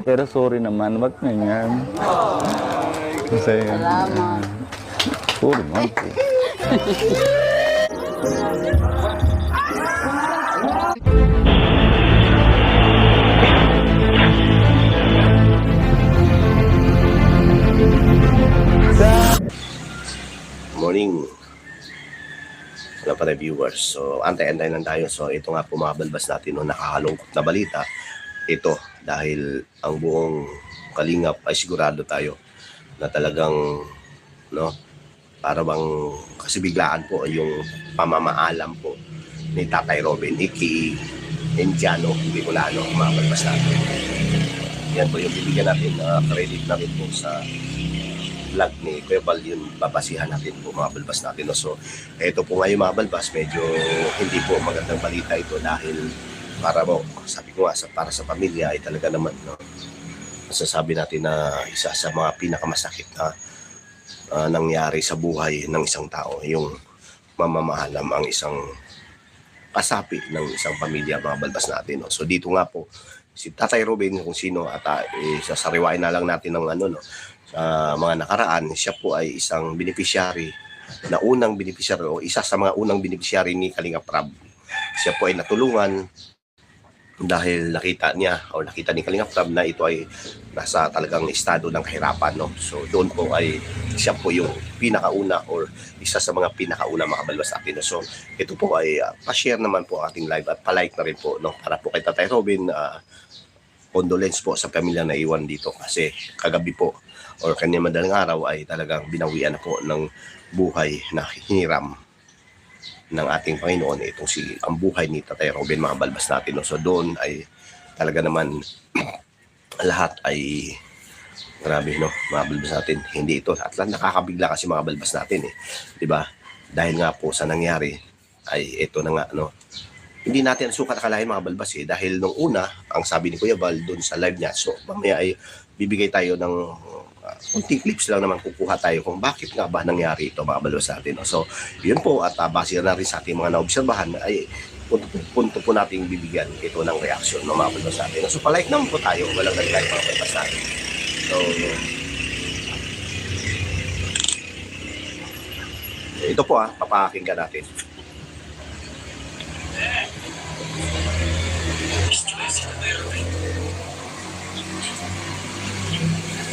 Pero sorry naman, wag na yan. Kasi, Salamat. sorry naman po. Morning. Wala pa rin viewers. So, antay-antay lang tayo. So, ito nga pumabalbas natin no, nakakalungkot na balita. Ito, dahil ang buong kalingap ay sigurado tayo na talagang, no, para bang kasi biglaan po yung pamamaalam po ni Tatay Robin, Iki, Indiano, hindi ko lalo, pumabalbas natin. Yan po yung bibigyan natin na credit na rin po sa vlog ni Kuya Val, yun babasihan natin po mga balbas natin. No? So, ito po ngayon mga balbas, medyo hindi po magandang balita ito dahil para mo, sabi ko nga, para sa pamilya ay talaga naman, no? Masasabi natin na isa sa mga pinakamasakit na nangyari sa buhay ng isang tao, yung mamamahalam ang isang kasapi ng isang pamilya, mga balbas natin. No? So, dito nga po, si Tatay Robin, kung sino, at sasariwain na lang natin ng ano, no? Sa mga nakaraan, siya po ay isang beneficiary na unang beneficiary o isa sa mga unang beneficiary ni Kalingap Rab. Siya po ay natulungan dahil nakita ni Kalingap Rab na ito ay nasa talagang estado ng kahirapan. No? So doon po ay siya po yung pinakauna or isa sa mga pinakauna makabalwas natin. No? So ito po ay pa-share naman po ating live at pa-like na rin po, no? Para po kay Tatay Robin, condolence po sa pamilya na iwan dito kasi kagabi po or kanya madaling araw ay talagang binawian na po ng buhay na hiniram ng ating Panginoon. Itong ang buhay ni Tatay Robin, mga balbas natin. No? So doon ay talaga naman lahat ay grabe, no? Mga balbas natin. Hindi ito, at lang nakakabigla kasi mga balbas natin eh. Diba? Dahil nga po sa nangyari ay ito na nga, no? Hindi natin sukat akalain mga balbas eh. Dahil nung una, ang sabi ni Kuya Val doon sa live niya, so mamaya ay bibigay tayo ng kunting clips lang naman, kukuha tayo kung bakit nga ba nangyari ito mga balbas natin. No? So, yun po, at base na rin sa ating mga naobserbahan ay punto po nating bibigyan ito ng reaksyon ng mga balbas natin. So, palike naman po tayo, walang nagkaya mga balbas natin. So, ito po papakinggan natin.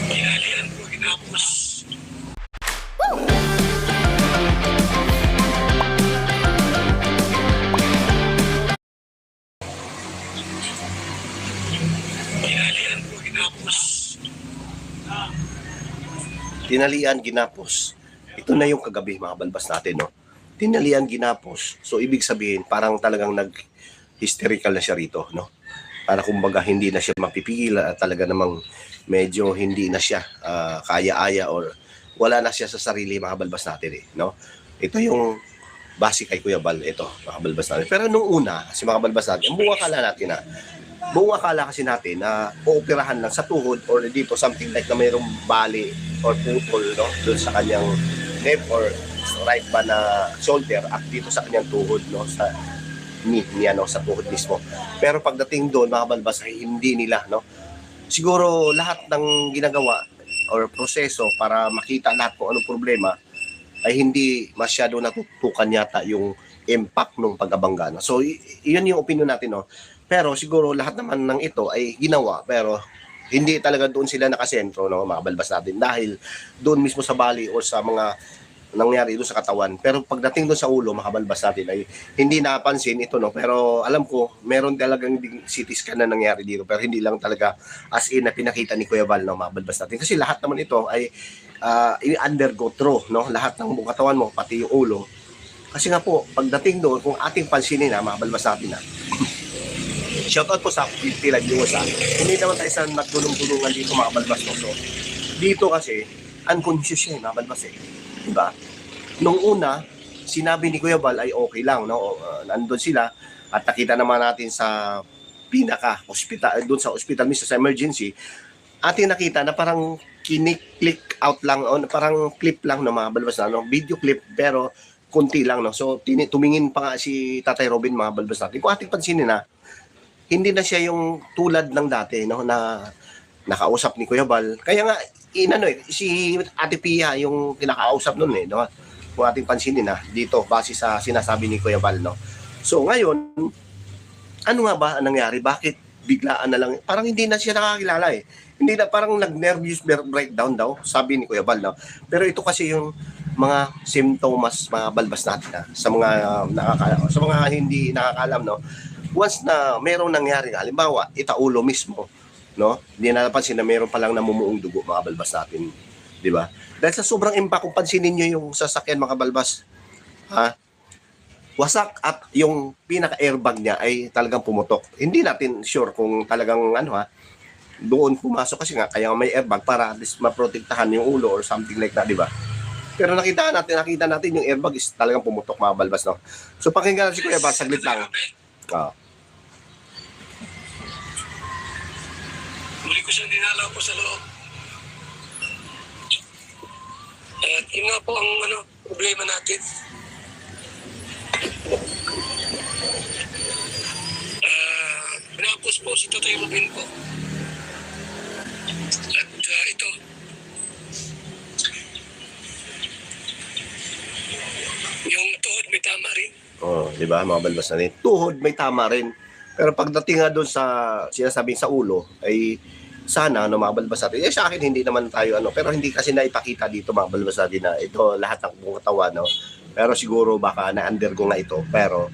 Kinalian ko ginapos. Kinalian ko ginapos. Tinalian, ginapos. Ito na yung kagabi mga balbas natin, no? Tinalian, ginapos. So, ibig sabihin, parang talagang nag-hysterical na siya rito, no? Para kumbaga hindi na siya mapipigil, talaga namang medyo hindi na siya kaya-aya or wala na siya sa sarili, mga balbas natin eh, no? Ito yung base kay Kuya Val, ito, mga balbas natin. Pero nung una, si mga balbas natin, ang buong akala kasi natin na uoperahan lang sa tuhod or dito something like na mayroong bali or putol, no? Doon sa kanyang neck or right ba na shoulder at dito sa kanyang tuhod, no? Sa knee niya, no? Sa tuhod mismo. Pero pagdating doon, mga balbas, ay hindi nila, no? Siguro lahat ng ginagawa or proseso para makita lahat kung anong problema ay hindi masyado natutukan yata yung impact ng pag-abangga. No? So, yun yung opinion natin. No? Pero siguro lahat naman ng ito ay ginawa pero hindi talaga doon sila nakasentro, no? Mga balbas natin. Dahil doon mismo sa bali o sa mga nangyari doon sa katawan. Pero pagdating doon sa ulo, mga balbas natin ay hindi napansin ito, no? Pero alam ko, meron talagang CT scan na nangyari dito. Pero hindi lang talaga as in na pinakita ni Kuya Val, no? Mga balbas natin. Kasi lahat naman ito ay undergo through, no? Lahat ng buong katawan mo, pati yung ulo. Kasi nga po, pagdating doon, kung ating pansinin na, mga balbas natin na, shoutout po sa Pila Viewers ha. Hindi naman tayo sa nagtulong-tulungan dito, mga balbas, no? So, dito kasi, unconscious siya, mga balbas eh. Diba? Nung una, sinabi ni Kuya Val ay okay lang, no? Nandun sila at nakita naman natin sa pinaka-hospital, doon sa hospital mismo sa emergency, ating nakita na parang kinik-click out lang, o parang clip lang ng mga balbas na, no? Video clip, pero konti lang, no? So, tumingin pa nga si Tatay Robin, mga balbas natin. Kung ating pansinin na, hindi na siya yung tulad ng dati, no? Na nakausap ni Kuya Bal. Kaya nga, si Ate Pia yung kinakausap nun no? Kung ating pansinin dito, base sa sinasabi ni Kuya Bal, no? So ngayon, ano nga ba ang nangyari? Bakit biglaan na lang? Parang hindi na siya nakakilala Hindi na, parang nag-nervous breakdown daw, sabi ni Kuya Bal, no? Pero ito kasi yung mga symptoms, mga balbas natin sa mga sa mga hindi nakakaalam, no? Once na merong nangyari, halimbawa, itaulo mismo, no? Hindi na napansin na meron palang namumuong dugo, mga balbas natin, di ba? Dahil sa sobrang impact, kung pansinin nyo yung sasakyan, mga balbas, wasak at yung pinaka-airbag niya ay talagang pumutok. Hindi natin sure kung talagang doon pumasok kasi nga kaya may airbag para at least maprotektahan yung ulo or something like that, di ba? Pero nakita natin yung airbag is talagang pumutok, mga balbas, no? So pakinggan natin si Kuya Bal, saglit lang. Muli ko siyang dinalaw po sa loob. At yun nga po ang problema natin. Pinapos po si Tatay Robin po. At ito. Yung tuhod may tama rin. Di ba, mga balbas na rin? Tuhod may tama rin. Pero pagdating nga doon sa sinasabing sa ulo, ay sana, mga balbas natin. Sa akin, hindi naman tayo, pero hindi kasi naipakita dito, mga balbas natin, na ito, lahat ng buong katawan, no? Pero siguro baka na-undergo nga ito. Pero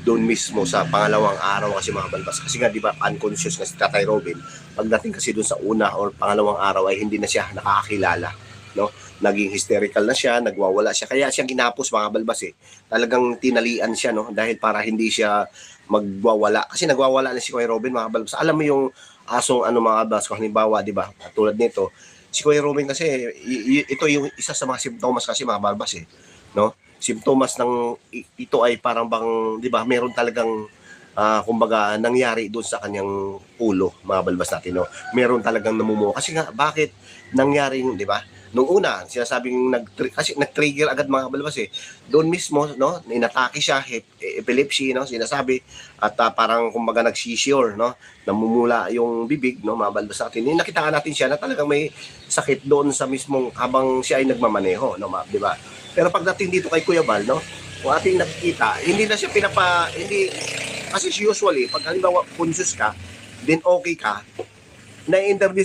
doon mismo sa pangalawang araw kasi, mga balbas. Kasi nga, di ba, unconscious nga si Tatay Robin. Pagdating kasi doon sa una or pangalawang araw ay hindi na siya nakakakilala, no? Naging hysterical na siya, nagwawala siya. Kaya siya ginapos, mga balbas Talagang tinalian siya, no? Dahil para hindi siya magwawala. Kasi nagwawala na si Kuya Robin, mga balbas. Alam mo yung asong mga balbas, kung halimbawa, di ba? Tulad nito, si Kuya Robin kasi, ito yung isa sa mga simptomas kasi, mga balbas no? Simptomas ng ito ay parang bang, di ba? Meron talagang kumbaga nangyari doon sa kanyang ulo, mga balbas natin, no? Meron talagang namumuo. Kasi nga, bakit nangyaring, di ba? Nung una, sinasabing kasi nag-trigger agad, mga balbas Doon mismo, no, inatake siya, epilepsy, no, sinasabi, at parang kumbaga nag-seizure, no, namumula yung bibig, no, mga balbas natin. Nakita natin siya na talagang may sakit doon sa mismong habang siya ay nagmamaneho, no, di ba? Pero pagdating dito kay Kuya Bal, no, kung ating nakikita, hindi na siya hindi, kasi usually, pag halimbawa conscious ka, then okay ka, na-interview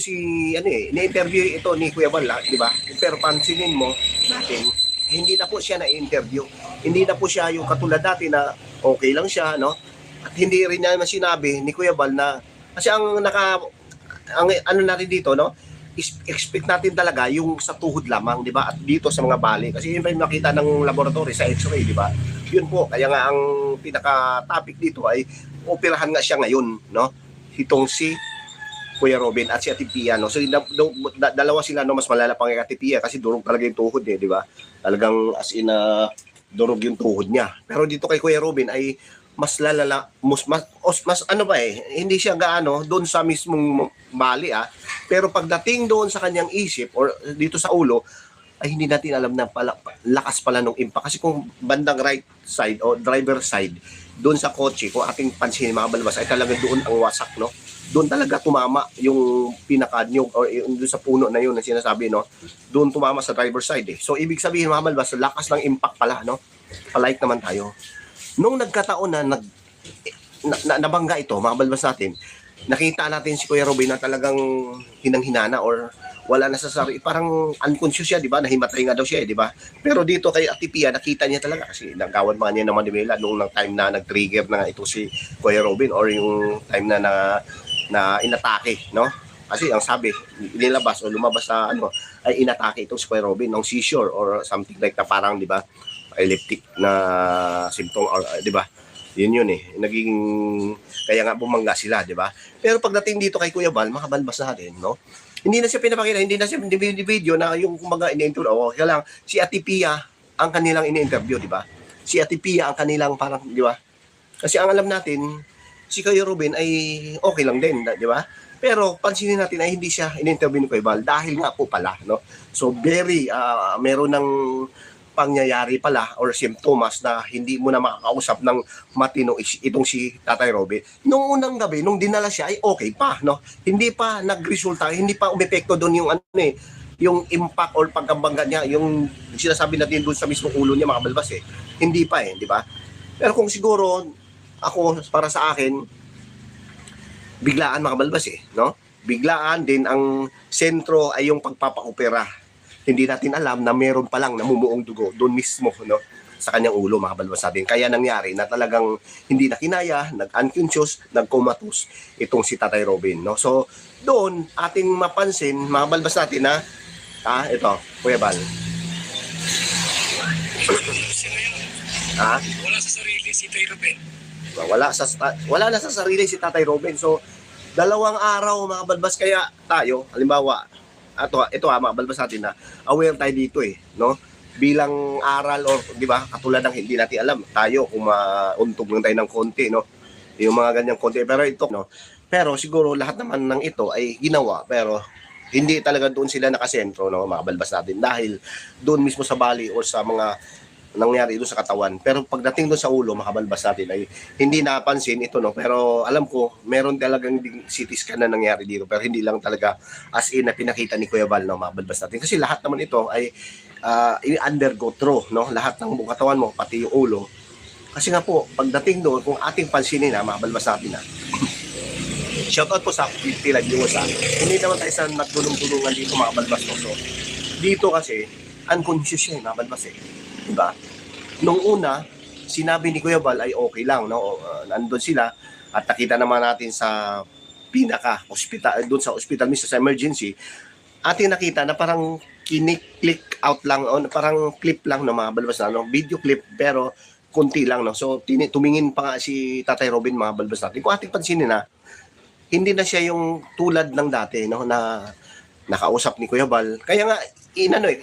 ni-interview ito ni Kuya Bal, di ba? Pero pansinin mo natin, hindi na po siya na-interview. Hindi na po siya yung katulad dati na okay lang siya, no? At hindi rin naman sinabi ni Kuya Bal na, kasi ang natin dito, no? Expect natin talaga yung sa tuhod lamang, di ba? At dito sa mga bali. Kasi yun pa yung nakita ng laboratory sa x-ray, di ba? Yun po, kaya nga ang pinaka-topic dito ay operahan nga siya ngayon, no? Itong si Kuya Robin at si Ate Pia, no? So, dalawa sila, no? Mas malala pang kay Ate Pia kasi durog talaga yung tuhod di ba? Talagang as in, durog yung tuhod niya. Pero dito kay Kuya Robin ay mas lalala, mas hindi siya gaano doon sa mismong bali, Pero pagdating doon sa kanyang isip or dito sa ulo, ay hindi natin alam na lakas pala nung impact. Kasi kung bandang right side o driver side, doon sa kotse, kung ating pansin, mga balbas, ay talaga doon ang wasak, no? Doon talaga tumama yung pinaka-nyog or yung doon sa puno na yun na sinasabi, no? Doon tumama sa driver side So, ibig sabihin, mga balbas, lakas ng impact pala, no? Palike naman tayo. Nung nagkataon na nabangga ito, mga balbas natin, nakita natin si Kuya Robin na talagang hinang-hinana or wala na sa sarili, parang unconscious siya, di ba? Nahimatay nga daw siya, di ba? Pero dito kay Ate Pia, nakita niya talaga kasi nagkawan mga niya ng Manila noong time na nag-trigger na ito si Kuya Robin or yung time na inatake, no? Kasi ang sabi, nilabas o lumabas sa ay inatake itong si Kuya Robin ng seizure or something like na parang, di ba? Epileptic na symptom or, di ba? Yun naging kaya nga bumangga sila, di ba? Pero pagdating dito kay Kuya Bal, makabalbas natin, no? Hindi na siya pinapakita, hindi na siya video na yung kumaga ini-interview. Kaya lang, si Ate Pia ang kanilang ini-interview, di ba? Si Ate Pia ang kanilang parang, di ba? Kasi ang alam natin, si Kuya Robin ay okay lang din, di ba? Pero pansinin natin ay hindi siya in-interview ni Kuya Bal dahil nga po pala, no? So very, meron ng pangyayari pala or symptoms na hindi mo na makakausap ng matino itong si Tatay Robin. Nung unang gabi, nung dinala siya ay okay pa, no? Hindi pa nagresulta, hindi pa umepekto doon yung yung impact or pagkabangga niya, yung sinasabi natin doon sa mismong ulo niya, mga balbas Hindi pa di ba? Pero kung siguro, ako, para sa akin, biglaan mga balbas no? Biglaan din ang sentro ay yung pagpapaopera. Hindi natin alam na meron pa lang namumuong dugo doon mismo, no, sa kanyang ulo, mga balbas natin. Kaya nangyari na talagang hindi na kinaya, nag-unconscious, nag-comatose itong si Tatay Robin, no. So doon ating mapansin, mga balbas natin na ito, Kuya Bal. Wala sa sarili si Tatay Robin. Wala na sa sarili si Tatay Robin. So 2 araw, mga balbas, kaya tayo, halimbawa, ito mga balbas natin na aware tayo dito no? Bilang aral or di ba, katulad ng hindi natin alam tayo kung mauntog lang tayo ng konti, no? Yung mga ganyang konti, pero ito, no? Pero siguro lahat naman ng ito ay ginawa, pero hindi talaga doon sila nakasentro, no, mga balbas natin, dahil doon mismo sa bali o sa mga nangyari doon sa katawan. Pero pagdating doon sa ulo, mga balbas natin, ay hindi napansin ito, no. Pero alam ko meron talagang CT scan na nangyari dito, pero hindi lang talaga as in na pinakita ni Kuya Val, no, mga balbas natin, kasi lahat naman ito ay i-undergo through, no, lahat ng buong katawan mo, pati yung ulo. Kasi nga po, pagdating doon, kung ating pansinin na, mga balbas natin shoutout po sa Tila Viewers hindi naman tayo sa nagdulong-dulungan dito, mga balbas mo. So dito kasi unconscious siya, mga balbas diba? Nung una, sinabi ni Kuya Val ay okay lang, no? Nandun sila at nakita naman natin sa pinaka-hospital, doon sa hospital mismo, sa emergency, ating nakita na parang kinik-click out lang, o parang clip lang, no, mga balbas na, no? Video clip, pero konti lang, no? So, tumingin pa nga si Tatay Robin, mga balbas natin. Kung ating pansinin na, hindi na siya yung tulad ng dati, no, na nakausap ni Kuya Val. Kaya nga,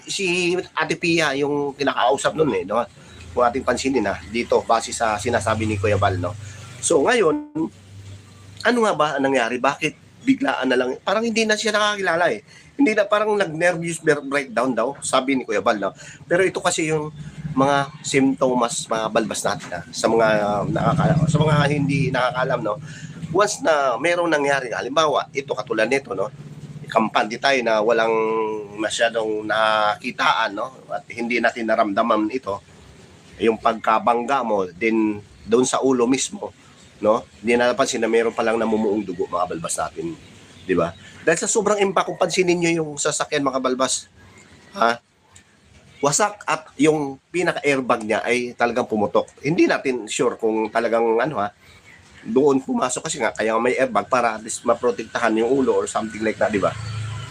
si Ate Pia yung kinakausap nun, no? Kung ating pansinin dito, base sa sinasabi ni Kuya Val, no? So, ngayon, ano nga ba ang nangyari? Bakit biglaan na lang? Parang hindi na siya nakakilala Hindi na, parang nag-nervous breakdown daw, sabi ni Kuya Val, no? Pero ito kasi yung mga symptoms, mga balbas natin, sa mga hindi nakakalam, no? Once na merong nangyari, halimbawa, ito katulad nito, no? Kampante tayo na walang masyadong nakitaan, no? At hindi natin naramdaman ito, yung pagkabangga mo din doon sa ulo mismo, no? Hindi na napansin na meron palang namumuong dugo, mga balbas natin, di ba? Dahil sa sobrang impact, kung pansinin niyo yung sasakyan, mga balbas, wasak at yung pinaka-airbag niya ay talagang pumutok. Hindi natin sure kung talagang doon pumasok, kasi nga kaya may airbag para at least maprotektahan yung ulo or something like that, di ba?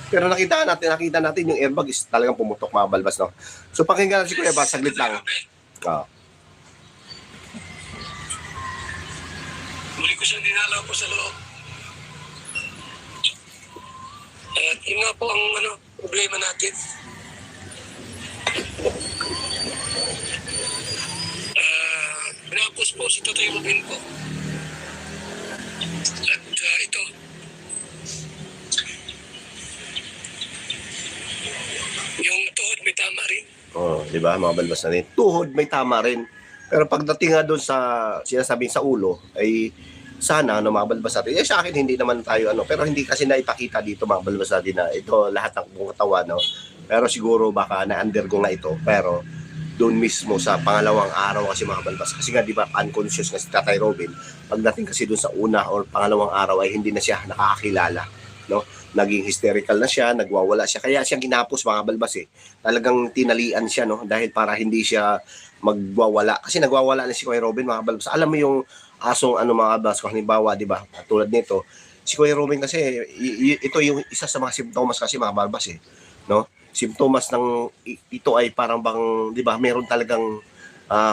Pero nakita natin yung airbag is talagang pumutok, mga balbas, no? So pakinggan natin si Kuya Val, saglit lang. Muli ko siyang dinalaw po sa loob. At yun nga po ang problema natin. Pinapos po si Tatay Robin po. At ito, yung tuhod may tama rin. Di ba, mga balbas na rin? Tuhod may tama rin. Pero pagdating nga doon sa sinasabing sa ulo, ay sana, mga balbas natin. Sa akin, hindi naman tayo, pero hindi kasi naipakita dito, mga balbas natin, na ito lahat ng buong katawan, no? Pero siguro baka na-undergo nga ito. Pero doon mismo sa pangalawang araw kasi, mga balbas, kasi nga di ba unconscious nga si Tatay Robin, pagdating kasi doon sa una or pangalawang araw ay hindi na siya nakakakilala, no? Naging hysterical na siya, nagwawala siya, kaya siya ginapos, mga balbas talagang tinalian siya, no? Dahil para hindi siya magwawala, kasi nagwawala na si Kuya Robin, mga balbas. Alam mo yung asong mga balbas, kung halimbawa, di ba, tulad nito si Kuya Robin kasi ito yung isa sa mga simptomas kasi, mga balbas no? Simptomas ng ito ay parang bang, di ba, meron talagang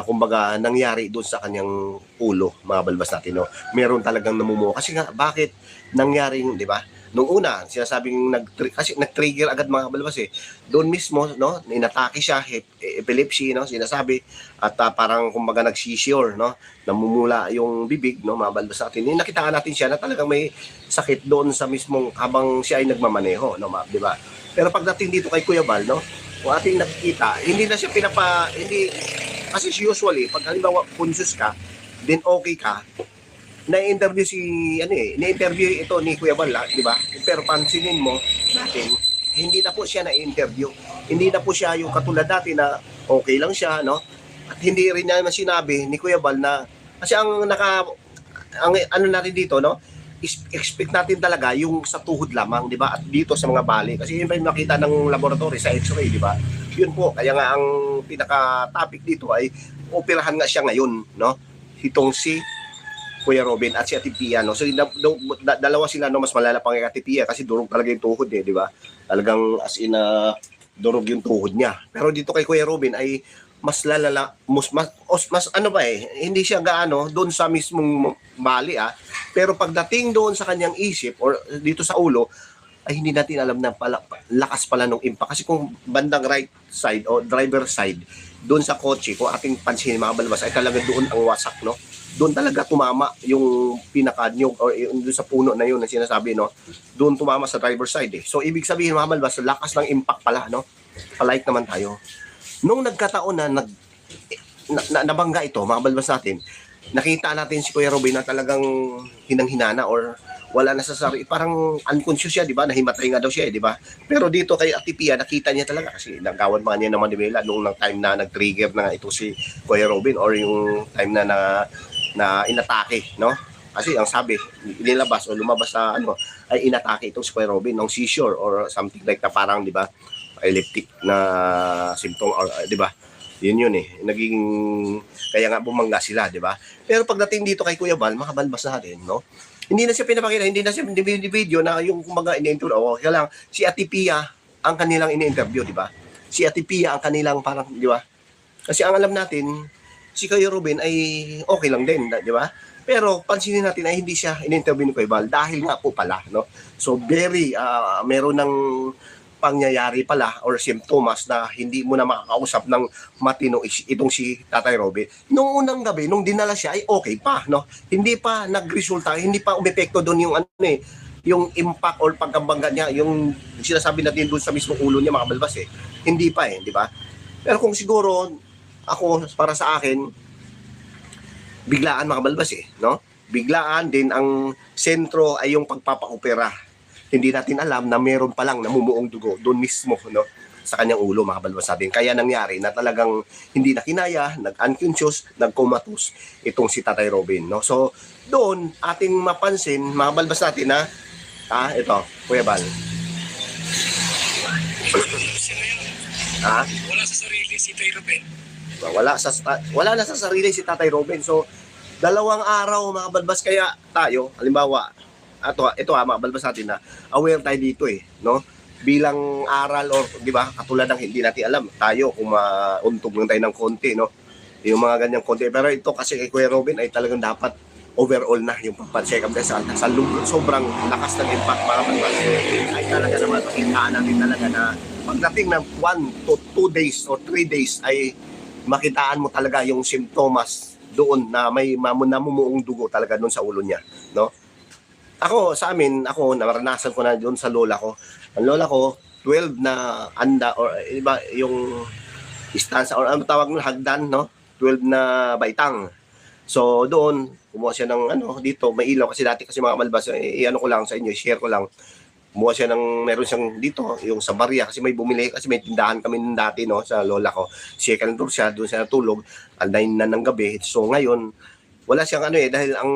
kumbaga nangyari doon sa kanyang ulo, mga balbas natin, no? Meron talagang namumuo. Kasi nga, bakit nangyaring, di ba? Nung una, sinasabing kasi nag-trigger agad, mga balbas Doon mismo, no? Inatake siya, epilepsy, no? Sinasabi. At parang kumbaga nag-seizure, no? Namumula yung bibig, no? Mga balbas natin. Nakitaan natin siya na talagang may sakit doon sa mismong habang siya ay nagmamaneho, no? Di ba? Pero pagdating dito kay Kuya Val, no? kung ating nakikita, hindi na siya hindi, kasi usually, pag halimbawa conscious ka, then okay ka, na-interview ni-interview ito ni Kuya Bal, di ba? Pero pansinin mo natin, hindi na po siya na-interview. Hindi na po siya yung katulad dati na okay lang siya, no? At hindi rin niya sinabi ni Kuya Bal na, kasi ang ano natin dito, no? Expect natin talaga yung sa tuhod lamang, di ba? At dito sa mga bali. Kasi yun pa yung nakita ng laboratory sa x-ray, di ba? Yun po, kaya nga ang pinaka-topic dito ay operahan nga siya ngayon, no? Itong si Kuya Robin at si Ate Pia, no? So, dalawa sila, no? Mas malala pang kay Ate Pia kasi durog talaga yung tuhod, di ba? Talagang as in, durog yung tuhod niya. Pero dito kay Kuya Robin ay mas lalala, mas ano ba hindi siya gaano doon sa mismong bali pero pagdating doon sa kanyang isip or dito sa ulo ay hindi natin alam na lakas pala ng impact kasi kung bandang right side o driver side doon sa kotse kung ating pansin mga balbas ay talaga doon ang wasak, no? Doon talaga tumama yung pinakanyog or doon sa puno na yun na sinasabi, no? Doon tumama sa driver side So ibig sabihin mga balbas, lakas ng impact pala, no? Palike naman tayo. Nung nagkataon na nabangga ito, mga balbas natin, nakita natin si Kuya Robin na talagang hinang-hinana or wala na sa sarili, parang unconscious siya, di ba? Nahimatay nga daw siya, di ba? Pero dito kay Ate Pia, nakita niya talaga kasi nagawan pa niya naman ni Bella nung time na nag-trigger na ito si Kuya Robin or yung time na inatake, no? Kasi ang sabi, inilabas o lumabas na ay inatake itong si Kuya Robin ng seizure or something like na parang, di ba? Epileptic na symptom or di ba? Yun naging kaya nga bumangga sila, di ba? Pero pagdating dito kay Kuya Bal, makabalbas natin, no? Hindi na siya pinapakita, hindi na siya video na yung kumaga ini-interview. Kaya lang si Ate Pia ang kanilang ini-interview, di ba? Si Ate Pia ang kanilang parang, di ba? Kasi ang alam natin, si Kuya Robin ay okay lang din, di ba? Pero pansinin natin ay hindi siya in-interview ni Kuya Bal dahil nga po pala, no? So very meron ng pangyayari pala or symptoms na hindi mo na makakausap ng matino itong si Tatay Robin. Nung unang gabi, nung dinala siya ay okay pa, no? Hindi pa nagresulta, hindi pa umepekto doon yung yung impact or pagkabangga niya, yung sinasabi natin doon sa mismong ulo niya mga balbas Hindi pa di ba? Pero kung siguro ako para sa akin biglaan mga balbas no? Biglaan din ang sentro ay yung pagpapa-opera. Hindi natin alam na meron pa lang namumuong dugo doon mismo, no, sa kanyang ulo mga balbas natin. Kaya nangyari na talagang hindi na kinaya, nag-unconscious, nag-comatose itong si Tatay Robin, no. So doon ating mapansin mga balbas natin na ito, Kuya Bal. Wala sa sarili si Tatay Robin. Wala na sa sarili si Tatay Robin. So 2 araw mga balbas kaya tayo, halimbawa ito mga balbas natin na aware tayo dito no? Bilang aral or di ba katulad ng hindi natin alam tayo kung mauntog lang tayo ng konti, no? Yung mga ganyang konti. Pero ito kasi kay Kuya Robin ay talagang dapat overall na yung pag-check up sa sobrang lakas ng impact mga balbas ay talaga naman makitaan natin talaga na pagdating ng 1 to 2 days or 3 days ay makitaan mo talaga yung symptoms doon na may namumuong dugo talaga doon sa ulo niya, no? Ako, sa amin, naranasan ko na doon sa lola ko. Ang lola ko, 12 na anda, or iba, yung istansa, or ano tawag ng hagdan, no? 12 na baitang. So, doon, kumuha siya ng, dito, may ilaw. Kasi dati kasi mga malbas, ko lang sa inyo, share ko lang. Kumuha siya meron siyang dito, yung sa barya, kasi may bumili, kasi may tindahan kami dati, no, sa lola ko. Second floor siya, doon siya natulog, 9 na ng gabi. So, ngayon, wala siyang dahil ang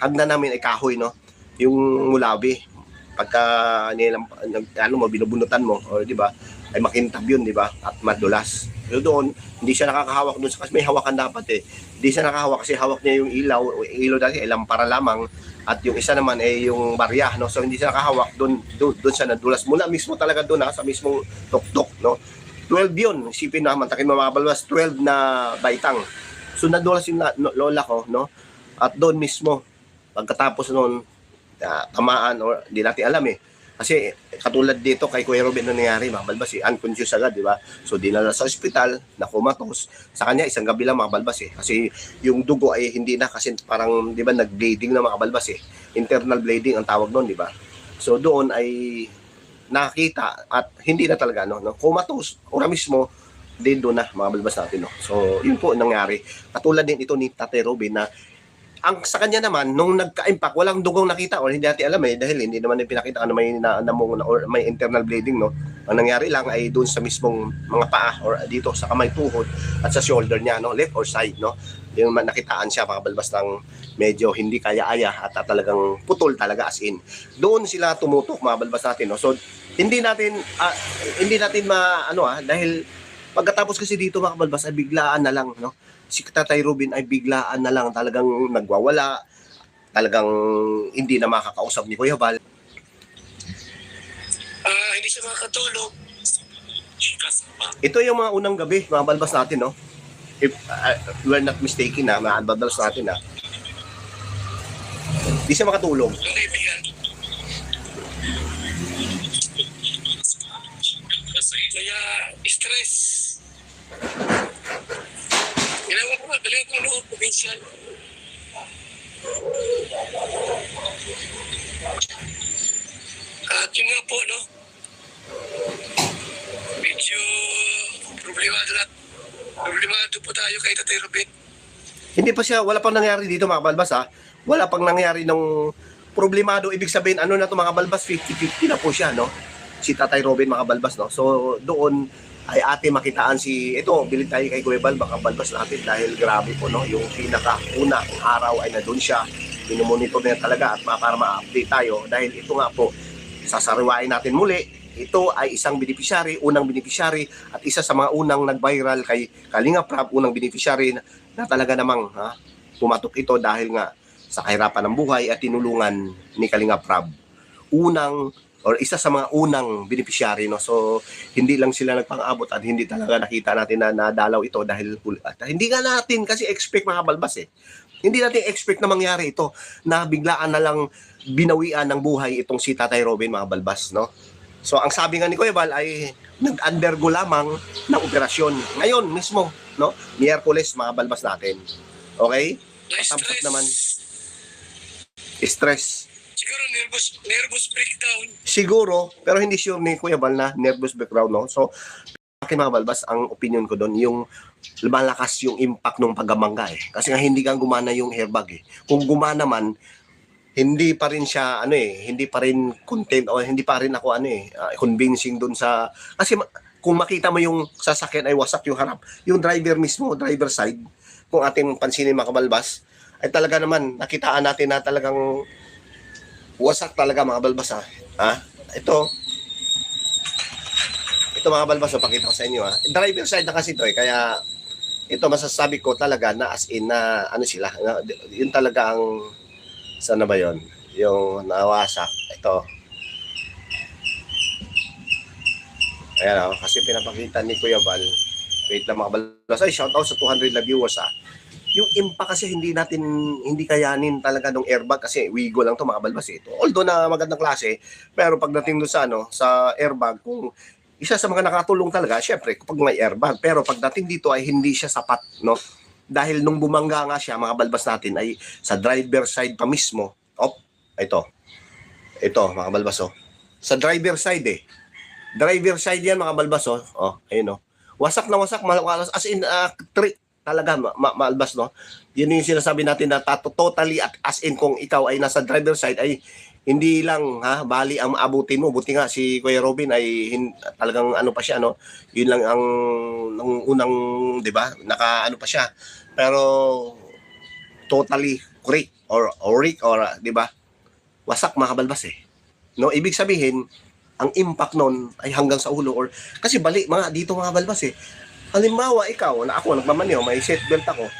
hagdan namin ay kahoy, no? Yung mulabi pagka binubunutan mo or di ba ay makintab yun, di ba, at madulas. So doon hindi siya nakakahawak doon kasi may hawakan dapat hindi siya nakahawak kasi hawak niya yung ilaw dati ay lampara lamang at yung isa naman ay yung barya, no? So hindi siya nakahawak doon siya nadulas mula mismo talaga doon sa mismong tuktok, no? 12 yun, isipin na mantakin mo mga balwas, 12 na baitang. So nadulas yung lola ko, no? At doon mismo pagkatapos noon tamaan or di natin alam kasi katulad dito kay Kuya Robin na nangyari mga balbas unconscious agad, di ba? So dinala sa ospital na comatose sa kanya isang gabi lang mga balbas kasi yung dugo ay hindi na kasi parang di ba nag-bleeding na mga balbas internal bleeding ang tawag noon, di ba? So doon ay nakita at hindi na talaga no, comatose ora mismo din doon na mga balbas natin no. So yun po nangyari. Katulad din ito ni Tatay Robin na ang sa kanya naman nung nagka-impact walang dugong nakita or hindi natin alam dahil hindi naman din pinakita ano may or may internal bleeding no. Ang nangyari lang ay doon sa mismong mga paa or dito sa kamay tuhod at sa shoulder niya no, left or side no. Yung nakitaan siya mga balbas ng medyo hindi kaya-aya at talagang putol talaga as in. Doon sila tumutok mga balbas natin no. So hindi natin dahil pagkatapos kasi dito mga balbas ay biglaan na lang no. Si Tatay Robin ay biglaan na lang talagang nagwawala, talagang hindi na makakausap ni Kuya Val. Hindi siya makakatulog. Ito yung mga unang gabi, mga balbas natin, no? If we're not mistaken na, mga balbas natin, na hindi siya makatulog. Kaya stress. Ginawa ko loob, provincial. At yun nga po, no? Medyo problemado po tayo kay Tatay Robin. Hindi pa siya, wala pang nangyari dito mga balbas ha. Wala pang nangyari ng problemado. Ibig sabihin, ano na to mga balbas, 50-50 na po siya, no? Si Tatay Robin mga balbas, no? So doon ay ate makitaan ito, bilid tayo kay Kuya Val, baka balbas natin dahil grabe po, no? Yung pinaka-una araw ay nandun siya. Minumonitor niya talaga at para ma-update tayo dahil ito nga po, sasariwain natin muli. Ito ay isang beneficiary, unang beneficiary at isa sa mga unang nag-viral kay Kalinga Prab, unang beneficiary na talaga namang pumatok ito dahil nga sa kahirapan ng buhay at tinulungan ni Kalinga Prab. Isa sa mga unang beneficiary, no? So hindi lang sila nagpang-abot at hindi talaga nakita natin na nadalaw ito dahil at hindi nga natin kasi expect mga balbas Hindi natin expect na mangyari ito na biglaan na lang binawian ng buhay itong si Tatay Robin mga balbas, no? So ang sabi nga ni Kuya Val ay nag-undergo lamang ng operasyon ngayon mismo, no? Miyerkules mga balbas natin. Okay? Patapos naman stress. Siguro nervous breakdown. Siguro, pero hindi sure ni Kuya Val na nervous breakdown, no? So akin mga balbas, ang opinion ko doon, yung malakas yung impact ng paggamangga Kasi nga hindi kang gumana yung airbag Kung gumana man, hindi pa rin siya hindi pa rin content o hindi pa rin ako convincing doon sa kasi kung makita mo yung sasakyan ay wasak yung harap, yung driver mismo, driver side, kung ating pansinin mga kabalbas, ay talaga naman nakitaan natin na talagang wasak talaga mga balbas Ito mga balbas, pakita ko sa inyo driver side na kasi ito kaya ito masasabi ko talaga na as in na sila, yun talaga ang sana ba yon yung nawasak ito. Ayan kasi pinapakita ni Kuya Val. Wait lang mga balbas. Ay, shout out sa 200 na viewers Yung impact kasi hindi kayanin talaga ng airbag kasi Wigo lang to mga balbas ito. Although na magandang klase, pero pagdating doon sa airbag, kung isa sa mga nakatulong talaga, syempre kapag may airbag, pero pagdating dito ay hindi siya sapat, no? Dahil nung bumangga nga siya, mga balbas natin ay sa driver side pa mismo. Ito mga balbas Sa driver side Driver side yan mga balbas ayun Wasak na wasak, as in talaga maalbas, no? Yun yung sinasabi natin na totally at as in kung ikaw ay nasa driver side ay hindi lang bali ang maabutin mo. Buti nga si Kuya Robin ay talagang pa siya, no? Yun lang ang unang, 'di ba? Pa siya. Pero totally crack or 'di ba? Wasak mga kabalbas No, ibig sabihin ang impact nun ay hanggang sa ulo or kasi bali mga dito mga balbas Halimbawa, ikaw, na ako, nagmamanyo, may seatbelt ako,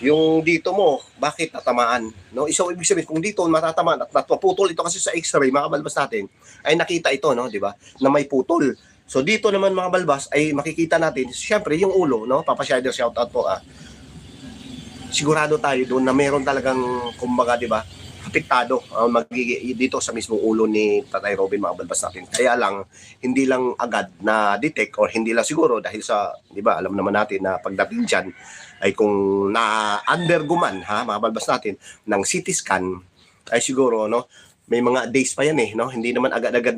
yung dito mo, bakit tatamaan? No? So, ibig sabihin, kung dito matatamaan at napuputol ito kasi sa x-ray, mga balbas natin, ay nakita ito, no? Di ba? Na may putol. So, dito naman mga balbas, ay makikita natin, syempre, yung ulo, no? Papa Shider, shoutout po, sigurado tayo doon na meron talagang, kumbaga, di ba? Apektado dito sa mismong ulo ni Tatay Robin mga balbas natin. Kaya lang hindi lang agad na detect or hindi lang siguro dahil sa 'di ba alam naman natin na pagdating diyan ay kung na undergo man mga balbas natin ng CT scan ay siguro may mga days pa yan eh, no? Hindi naman agad-agad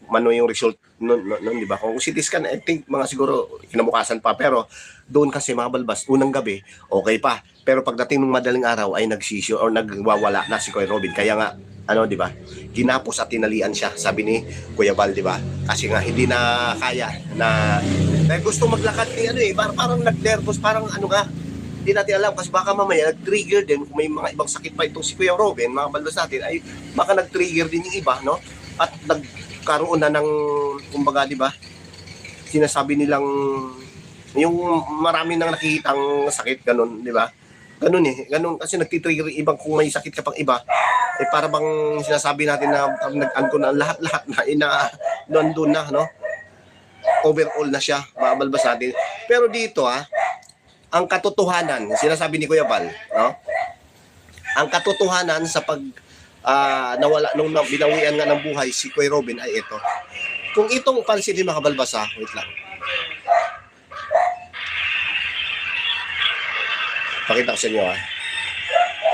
mano yung result nun, di ba? Kung CT scan, I think mga siguro kinabukasan pa. Pero doon kasi mga balbas, unang gabi, okay pa. Pero pagdating ng madaling araw ay nagsisyo or nagwawala na si Kuya Robin. Kaya nga, ano, di ba? Ginapos at tinalian siya, sabi ni Kuya Val, di ba? Kasi nga hindi na kaya na dahil gusto maglakad ni ano eh, parang nag-nervous, parang ano nga, hindi natin alam kasi baka mamaya nag-trigger din kung may mga ibang sakit pa itong si Kuya Robin, mga balbas natin, ay baka nag-trigger din yung iba, no? At nagkaroon na ng, kumbaga, di ba? Sinasabi nilang, yung marami nang nakikitang sakit, ganun, di ba? Ganun eh, ganun kasi nagtitrigger ibang kung may sakit ka pang iba, eh para bang sinasabi natin na nag-ano na lahat-lahat na nandun na, no? Overall na siya, mga balbas natin. Pero dito ang katotohanan, sinasabi ni Kuya Val, no? Ang katotohanan sa pag nawala nung binawian nga ng buhay si Kuya Robin ay ito. Kung itong pansin din mga balbas wait lang. Pakita ko sa inyo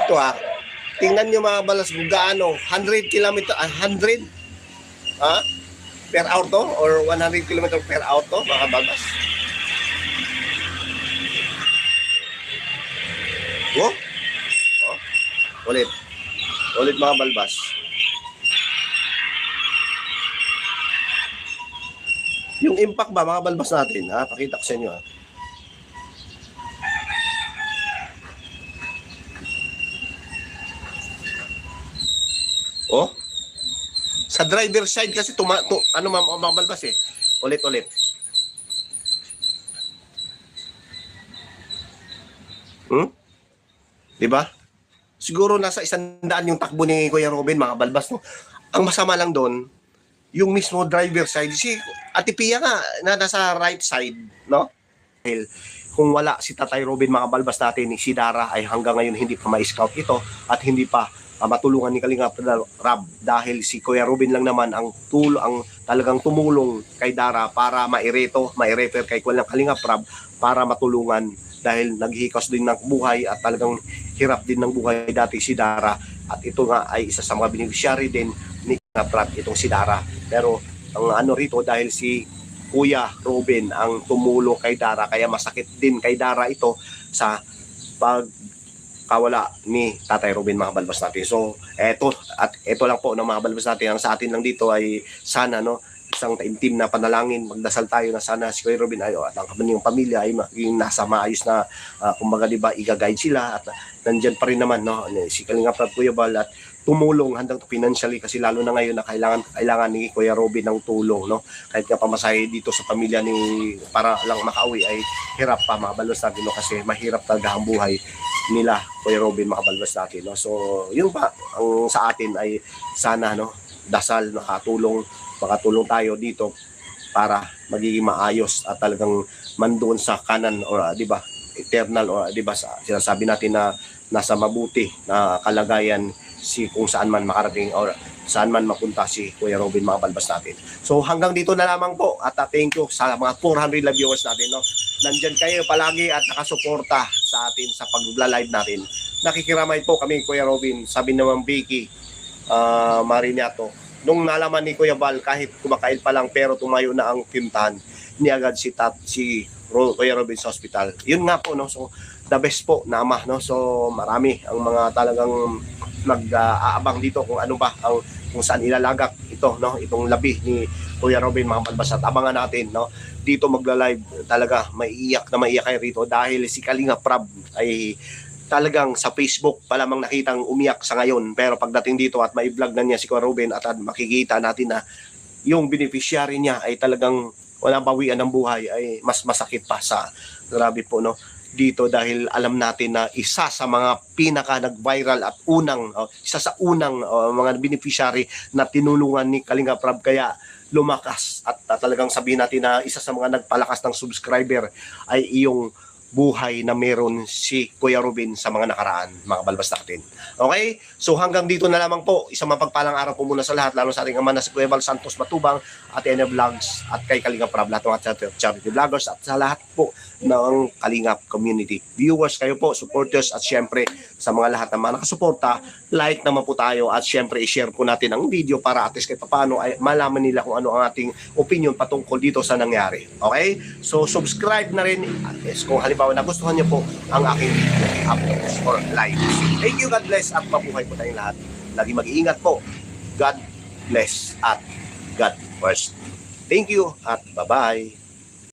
Ito tingnan nyo mga balas kung gaano, 100 km, 100 per hour to or 100 km per hour to mga balbas. Ulit mga balbas. Yung impact ba mga balbas natin, pakita ko sa inyo sa driver side kasi ano mga balbas eh. Ulit. Di ba? Siguro nasa 100 yung takbo ni Kuya Robin, mga balbas, no? Ang masama lang doon, yung mismo driver side, si Ate Pia nga, na nasa right side, no? Dahil kung wala si Tatay Robin, mga balbas natin, si Dara ay hanggang ngayon hindi pa ma-scout ito at hindi pa matulungan ni Kalinga Rab dahil si Kuya Robin lang naman ang talagang tumulong kay Dara para ma-refer kay Kalinga Rab para matulungan dahil naghihikos din ng buhay at talagang hirap din ng buhay dati si Dara at ito nga ay isa sa mga beneficiary din ni Kalinga Rab itong si Dara. Pero ang ano rito dahil si Kuya Robin ang tumulong kay Dara kaya masakit din kay Dara ito sa pagkawala ni Tatay Robin, mga balbas natin. So eto lang po ng mga balbas natin. Ang sa atin lang dito ay sana isang taimtim na panalangin, magdasal tayo na sana si Kuya Robin at ang kanyang pamilya ay maging nasa maayos na kumbaga diba i-guide sila at nandiyan pa rin naman si Kalinga Prab, Kuya Val at tumulong handang financially kasi lalo na ngayon na kailangan ni Kuya Robin ng tulong, no? Kahit nga pamasahe dito sa pamilya ni para lang makauwi ay hirap pa, mga balbas natin, no? Kasi mahirap talaga ang buhay nila Kuya Robin, mga balbas natin, no? So yun pa ang sa atin ay sana dasal makatulong tayo dito para magiging maayos at talagang mandoon sa kanan or di ba eternal or di ba sinasabi natin na nasa mabuti na kalagayan kung saan man makarating or saan man mapunta si Kuya Robin, mga balbas natin. So hanggang dito na lamang po at thank you sa mga 400 live viewers natin, no? Nandyan kayo palagi at nakasuporta sa atin sa pag-live natin. Nakikiramay po kami Kuya Robin, sabi naman Vicky Mariniato. Nung nalaman ni Kuya Val kahit kumakain pa lang pero tumayo na ang pintahan, niagad si Kuya Robin sa hospital. Yun nga po, no? So the best po na ama, no? So marami ang mga talagang nag-aabang dito kung ano ba kung saan ilalagak ito, no? Itong labi ni Kuya Robin, mga balbas, at abangan natin, no? Dito magla-live talaga, maiiyak kayo rito dahil si Kalinga Prab ay talagang sa Facebook pa lamang nakitang umiyak sa ngayon, pero pagdating dito at mai-vlog na niya si Kuya Robin at makikita natin na yung beneficiary niya ay talagang walang bawian ng buhay, ay mas masakit pa sa grabe po, no? Dito dahil alam natin na isa sa mga pinaka nag-viral at isa sa unang mga beneficiary na tinulungan ni Kalinga Prab kaya lumakas at talagang sabihin natin na isa sa mga nagpalakas ng subscriber ay iyong buhay na meron si Kuya Ruben sa mga nakaraan, mga balbas natin. Okay? So hanggang dito na lamang po. Isang mapagpalang araw po muna sa lahat, lalo sa ating ama na si Kuya Val Santos Matubang, at Ene Vlogs, at kay Kalinga Prab, lahat ng mga charity vloggers, at sa lahat po ng Kalingap community. Viewers kayo po, supporters, at syempre sa mga lahat na mga nakasuporta, like naman po tayo, at syempre i-share po natin ang video para at least kahit paano ay malaman nila kung ano ang ating opinion patungkol dito sa nangyari. Okay? So subscribe na rin at least kung halimbawa nagustuhan niyo po ang aking uploads or live. Thank you, God bless, at mabuhay po tayong lahat. Lagi mag-iingat po. God bless at God first. Thank you at bye-bye.